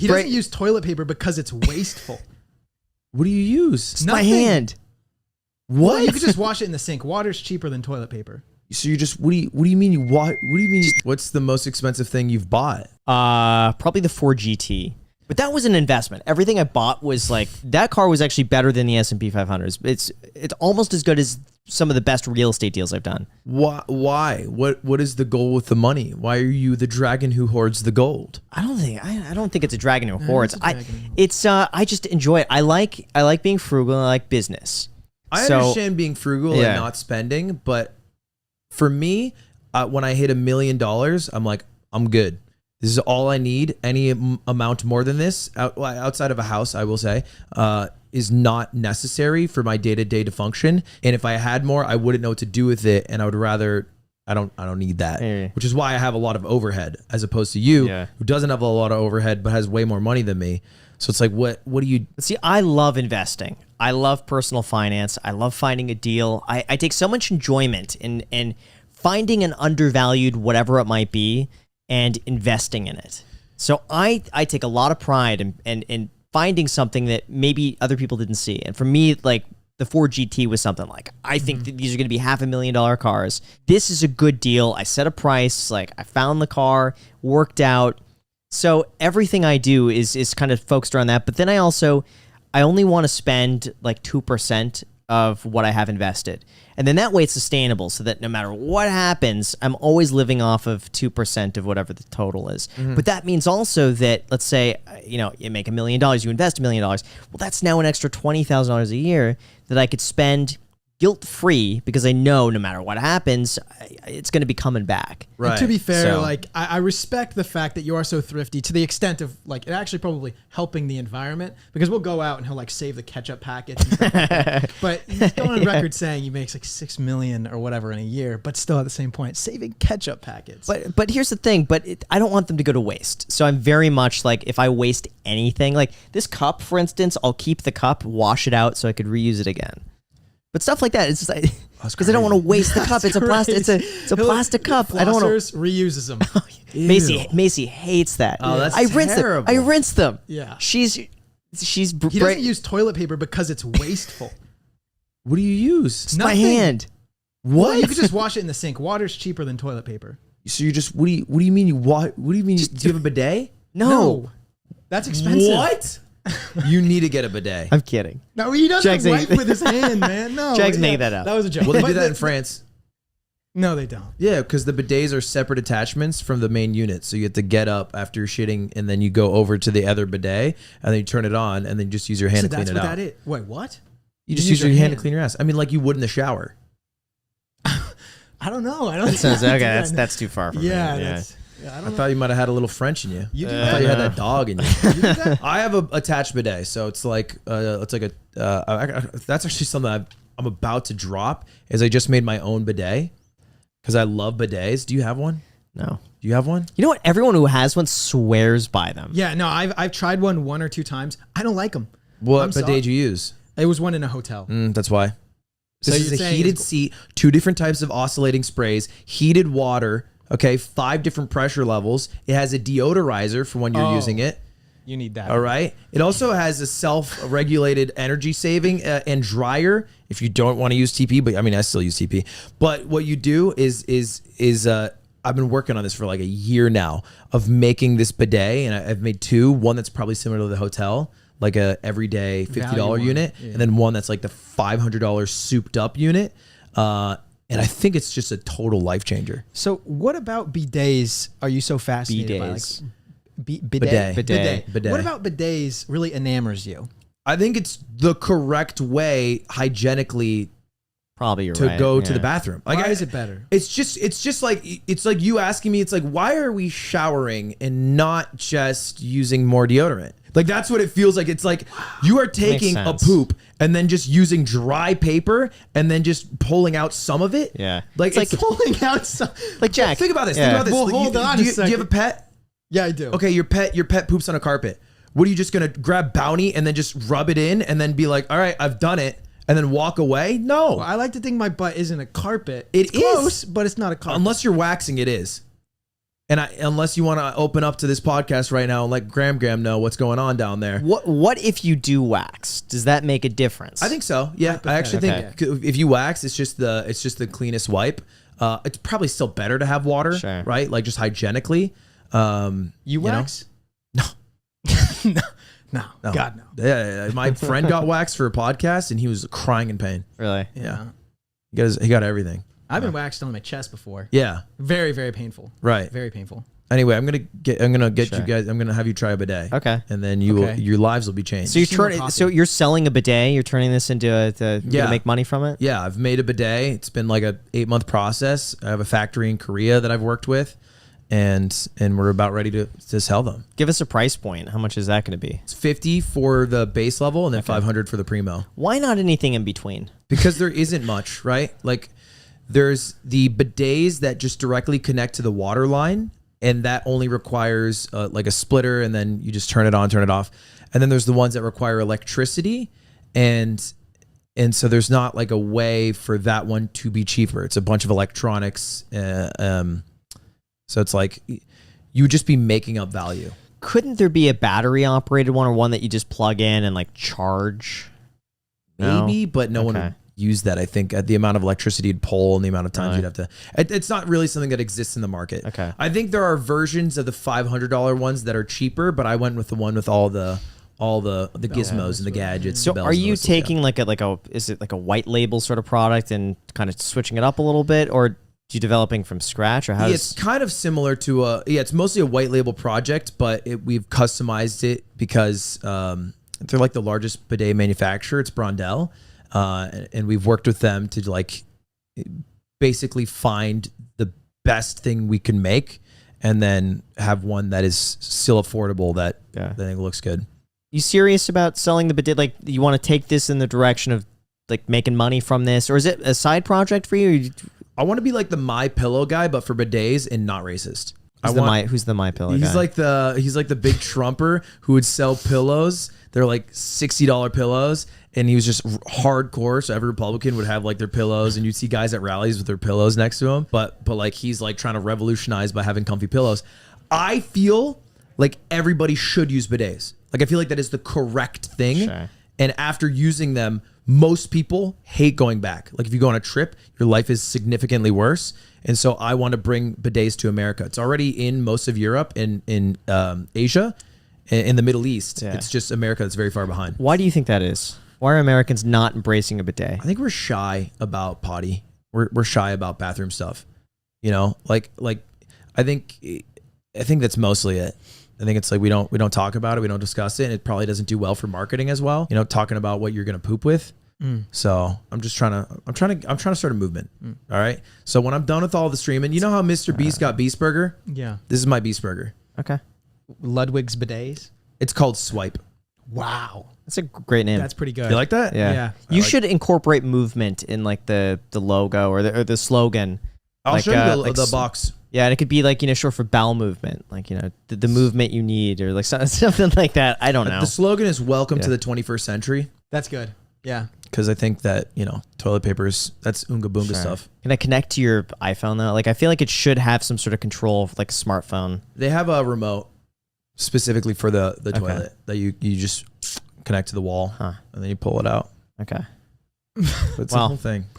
He doesn't use toilet paper because it's wasteful. What do you use? It's my hand. What? Well, you could just wash it in the sink. Water's cheaper than toilet paper. So you just what do you mean you what do you mean? What's the most expensive thing you've bought? Probably the Ford GT. But that was an investment. Everything I bought was like, that car was actually better than the S&P 500. It's almost as good as some of the best real estate deals I've done. Why? What is the goal with the money? Why are you the dragon who hoards the gold? I don't think it's a dragon who hoards. I just enjoy it. I like being frugal and I like business. I understand being frugal and not spending, but for me, when I hit $1 million, I'm like, I'm good. This is all I need. Any amount more than this, outside of a house, I will say, is not necessary for my day-to-day to function. And if I had more, I wouldn't know what to do with it, and I would rather. I don't need that, which is why I have a lot of overhead, as opposed to you, who doesn't have a lot of overhead but has way more money than me. So it's like, what do you see? I love investing. I love personal finance. I love finding a deal. I take so much enjoyment in finding an undervalued whatever it might be and investing in it. So I take a lot of pride in finding something that maybe other people didn't see. And for me, like the Ford GT was something like, I think that these are going to be $500,000 cars. This is a good deal. I set a price, like I found the car, worked out. So everything I do is kind of focused around that. But then I only want to spend like 2% of what I have invested. And then that way it's sustainable so that no matter what happens, I'm always living off of 2% of whatever the total is. But that means also that, let's say, you make $1 million, you invest $1 million. Well, that's now an extra $20,000 a year that I could spend guilt-free because I know no matter what happens, it's going to be coming back. Right. And to be fair, like I respect the fact that you are so thrifty to the extent of like it actually probably helping the environment, because we'll go out and he'll like save the ketchup packets and stuff like that. But he's going on record saying he makes like $6 million or whatever in a year, but still at the same point saving ketchup packets. But here's the thing, I don't want them to go to waste. So I'm very much like, if I waste anything, like this cup, for instance, I'll keep the cup, wash it out so I could reuse it again. But stuff like that, it's just like, because I don't want to waste the cup. It's a plastic. It's a plastic cup. I don't want to reuses them. Macy hates that. Oh, that's terrible. I rinse them. Yeah. He doesn't use toilet paper because it's wasteful. What do you use? It's my hand. What? Well, you could just wash it in the sink. Water's cheaper than toilet paper. So you just what do you mean do you have a bidet? No. That's expensive. What? You need to get a bidet. I'm kidding. No, he doesn't wipe with his hand, man. No. Jack's making that up. That was a joke. Well, they do that in France. No, they don't. Yeah, because the bidets are separate attachments from the main unit. So you have to get up after you're shitting, and then you go over to the other bidet, and then you turn it on, and then you just use your hand to clean it out. That's what that is. Wait, what? You just use your hand to clean your ass. I mean, like you would in the shower. I don't know. I don't. That sounds okay. That's too far from me. Yeah. I thought you might have had a little French in you. You do I thought you had that dog in you. You do that? I have a attached bidet, so it's like that's actually something I'm about to drop. Is I just made my own bidet because I love bidets. Do you have one? No. Do you have one? You know what? Everyone who has one swears by them. Yeah. No, I've tried one or two times. I don't like them. What bidet did you use? It was one in a hotel. That's why. This is a heated seat, 2 different types of oscillating sprays, heated water. Okay, 5 different pressure levels. It has a deodorizer for when you're using it. You need that. All right. It also has a self-regulated energy saving and dryer if you don't want to use TP. But I mean, I still use TP. But what you do is I've been working on this for like a year now of making this bidet, and I've made 2. One that's probably similar to the hotel, like a everyday $50 unit, and then one that's like the $500 souped up unit. And I think it's just a total life changer. So what about bidets are you so fascinated by? Like, bidet. What about bidets really enamors you? I think it's the correct way hygienically probably to go to the bathroom. Like, why is it better? It's just like you asking me, it's like, why are we showering and not just using more deodorant? Like, that's what it feels like. It's like you are taking a poop and then just using dry paper and then just pulling out some of it. Yeah. Like, it's like pulling out some. Like, Jack. Think about this. Yeah. Think about this. Well, hold on a second. Do you have a pet? Yeah, I do. Okay, your pet poops on a carpet. What are you just going to grab Bounty and then just rub it in and then be like, all right, I've done it, and then walk away? No. Well, I like to think my butt isn't a carpet. It's close, but it's not a carpet. Unless you're waxing, it is. And unless you want to open up to this podcast right now and let Graham know what's going on down there. What if you do wax? Does that make a difference? I think so. Yeah, I actually think if you wax, it's just the cleanest wipe. It's probably still better to have water, right? Like just hygienically. You wax? No. No. God, no. Yeah, my friend got waxed for a podcast and he was crying in pain. Really? Yeah. He got everything. I've been waxed on my chest before. Yeah. Very, very painful. Right. Very painful. Anyway, I'm gonna get you guys. I'm gonna have you try a bidet. Okay. And then your lives will be changed. So you're selling a bidet. You're turning this into to make money from it. Yeah, I've made a bidet. It's been like a 8-month process. I have a factory in Korea that I've worked with, and we're about ready to sell them. Give us a price point. How much is that going to be? It's $50 for the base level, and then $500 for the primo. Why not anything in between? Because there isn't much, right? Like there's the bidets that just directly connect to the water line. And that only requires like a splitter, and then you just turn it on, turn it off. And then there's the ones that require electricity, and so there's not like a way for that one to be cheaper. It's a bunch of electronics, so it's like you would just be making up value. Couldn't there be a battery operated one, or one that you just plug in and like charge? Maybe, but no one would use that. I think at the amount of electricity you'd pull and the amount of times you'd have to. It's not really something that exists in the market. Okay. I think there are versions of the $500 ones that are cheaper, but I went with the one with all the gizmos and the gadgets. So are you taking like a is it like a white label sort of product and kind of switching it up a little bit, or you developing from scratch, or how? It's kind of similar to it's mostly a white label project, but we've customized it because they're like the largest bidet manufacturer. It's Brondell. And we've worked with them to like basically find the best thing we can make, and then have one that is still affordable that I think looks good. You serious about selling the bidet? Like, you want to take this in the direction of like making money from this, or is it a side project for you? I want to be like the My Pillow guy, but for bidets and not racist. Who's the My Pillow guy? He's like the big Trumper who would sell pillows. They're like $60 pillows. And he was just hardcore, so every Republican would have like their pillows, and you'd see guys at rallies with their pillows next to him. But like he's like trying to revolutionize by having comfy pillows. I feel like everybody should use bidets. Like I feel like that is the correct thing. Sure. And after using them, most people hate going back. Like if you go on a trip, your life is significantly worse. And so I want to bring bidets to America. It's already in most of Europe and in Asia, in the Middle East. Yeah. It's just America that's very far behind. Why do you think that is? Why are Americans not embracing a bidet? I think we're shy about potty. We're shy about bathroom stuff. You know, like I think that's mostly it. I think it's like we don't talk about it, we don't discuss it, and it probably doesn't do well for marketing as well. You know, talking about what you're gonna poop with. So I'm trying to start a movement. All right. So when I'm done with all the streaming, you know how Mr. Beast got Beast Burger? Yeah. This is my Beast Burger. Okay. Ludwig's bidets. It's called Swipe. Wow. That's a great name. That's pretty good. You like that? Yeah. You should incorporate movement in like the logo or the slogan. I'll like, show you the box. Yeah, and it could be like, short for bowel movement, like, the movement you need, or like something like that. I don't know. The slogan is "Welcome to the 21st century." That's good. Yeah. Because I think that, toilet papers, that's Oonga Boonga stuff. Can I connect to your iPhone though? Like, I feel like it should have some sort of control, like a smartphone. They have a remote specifically for the toilet that you just connect to the wall, and then you pull it out. Okay. It's the whole thing.